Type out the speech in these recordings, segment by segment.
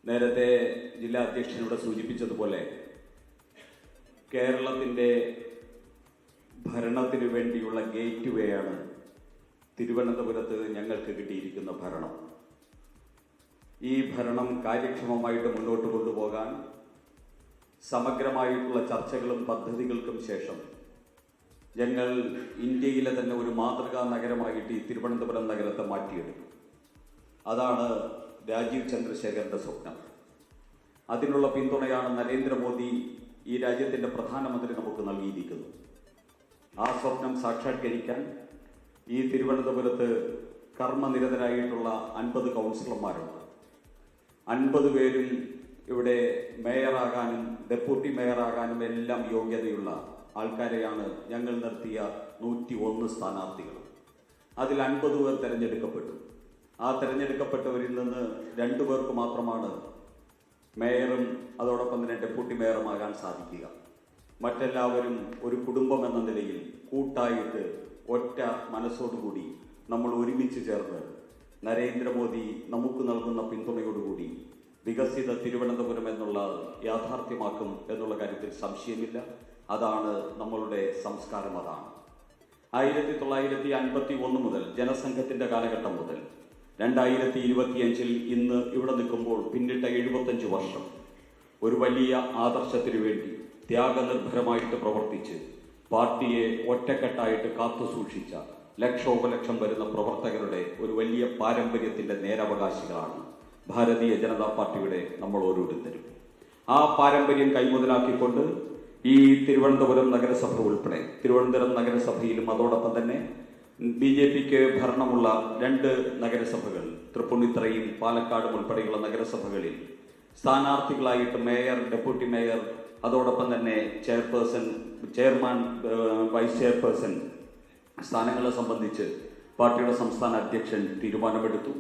നേരത്തെ ജില്ലാ അധ്യക്ഷനോട് സൂചിപ്പിച്ചതുപോലെ കേരളത്തിൻ്റെ ഭരണത്തിന് വേണ്ടിയുള്ള ഗേറ്റ് വേ ആണ് തിരുവനന്തപുരത്ത് ഞങ്ങൾക്ക് കിട്ടിയിരിക്കുന്ന ഭരണം. ഈ ഭരണം കാര്യക്ഷമമായിട്ട് മുന്നോട്ട് കൊണ്ടുപോകാൻ സമഗ്രമായിട്ടുള്ള ചർച്ചകളും പദ്ധതികൾക്കും ശേഷം ഞങ്ങൾ ഇന്ത്യയിലെ തന്നെ ഒരു മാതൃകാ നഗരമായിട്ട് ഈ തിരുവനന്തപുരം നഗരത്തെ മാറ്റിയെടുക്കും. അതാണ് രാജീവ് ചന്ദ്രശേഖരന്റെ സ്വപ്നം. അതിനുള്ള പിന്തുണയാണ് നരേന്ദ്രമോദി ഈ രാജ്യത്തിൻ്റെ പ്രധാനമന്ത്രി നമുക്ക് നൽകിയിരിക്കുന്നത്. ആ സ്വപ്നം സാക്ഷാത്കരിക്കാൻ ഈ തിരുവനന്തപുരത്ത് കർമ്മനിരതരായിട്ടുള്ള 50 കൗൺസിലർമാരുണ്ട്. 50 പേരും ഇവിടെ മേയറാകാനും ഡെപ്യൂട്ടി മേയറാകാനും എല്ലാം യോഗ്യതയുള്ള ആൾക്കാരെയാണ് ഞങ്ങൾ നിർത്തിയ 101 സ്ഥാനാർത്ഥികൾ. അതിൽ 50 പേർ തിരഞ്ഞെടുക്കപ്പെട്ടു. ആ തിരഞ്ഞെടുക്കപ്പെട്ടവരിൽ നിന്ന് 2 പേർക്ക് മാത്രമാണ് മേയറും അതോടൊപ്പം തന്നെ ഡെപ്യൂട്ടി മേയറുമാകാൻ സാധിക്കുക. മറ്റെല്ലാവരും ഒരു കുടുംബം എന്ന നിലയിൽ കൂട്ടായിട്ട് ഒറ്റ മനസ്സോടുകൂടി നമ്മൾ ഒരുമിച്ച് ചേർന്ന് നരേന്ദ്രമോദി നമുക്ക് നൽകുന്ന പിന്തുണയോടുകൂടി വികസിത തിരുവനന്തപുരം എന്നുള്ള യാഥാർത്ഥ്യമാക്കും എന്നുള്ള കാര്യത്തിൽ സംശയമില്ല. അതാണ് നമ്മളുടെ സംസ്കാരം. അതാണ് 1951 മുതൽ ജനസംഘത്തിൻ്റെ കാലഘട്ടം മുതൽ 2025 ഇന്ന് ഇവിടെ നിൽക്കുമ്പോൾ പിന്നിട്ട 75 വർഷം ഒരു വലിയ ആദർശത്തിനു വേണ്ടി ത്യാഗനിർഭരമായിട്ട് പ്രവർത്തിച്ച് പാർട്ടിയെ ഒറ്റക്കെട്ടായിട്ട് കാത്തുസൂക്ഷിച്ച ലക്ഷോപലക്ഷം വരുന്ന പ്രവർത്തകരുടെ ഒരു വലിയ പാരമ്പര്യത്തിൻ്റെ നേരവകാശികളാണ് ഭാരതീയ ജനതാ പാർട്ടിയുടെ നമ്മൾ ഓരോരുത്തരും. ആ പാരമ്പര്യം കൈമുതലാക്കിക്കൊണ്ട് ഈ തിരുവനന്തപുരം നഗരസഭ ഉൾപ്പെടെ തിരുവനന്തപുരം നഗരസഭയിലും അതോടൊപ്പം തന്നെ BJPക്ക് ഭരണമുള്ള 2 നഗരസഭകൾ തൃപ്പൂണിത്തുറയും പാലക്കാടും ഉൾപ്പെടെയുള്ള നഗരസഭകളിൽ സ്ഥാനാർത്ഥികളായിട്ട് മേയർ, ഡെപ്യൂട്ടി മേയർ, അതോടൊപ്പം തന്നെ ചെയർമാൻ, വൈസ് ചെയർപേഴ്സൺ സ്ഥാനങ്ങളെ സംബന്ധിച്ച് പാർട്ടിയുടെ സംസ്ഥാന അധ്യക്ഷൻ തീരുമാനമെടുത്തു.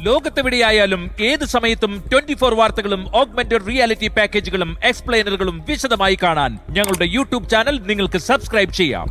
ലോകത്തെവിടെയായാലും ഏത് സമയത്തും 24 വാർത്തകളും ഓഗ്മെന്റഡ് റിയാലിറ്റി പാക്കേജുകളും എക്സ്പ്ലെയിനറുകളും വിശദമായി കാണാൻ ഞങ്ങളുടെ യൂട്യൂബ് ചാനൽ നിങ്ങൾക്ക് സബ്സ്ക്രൈബ് ചെയ്യാം.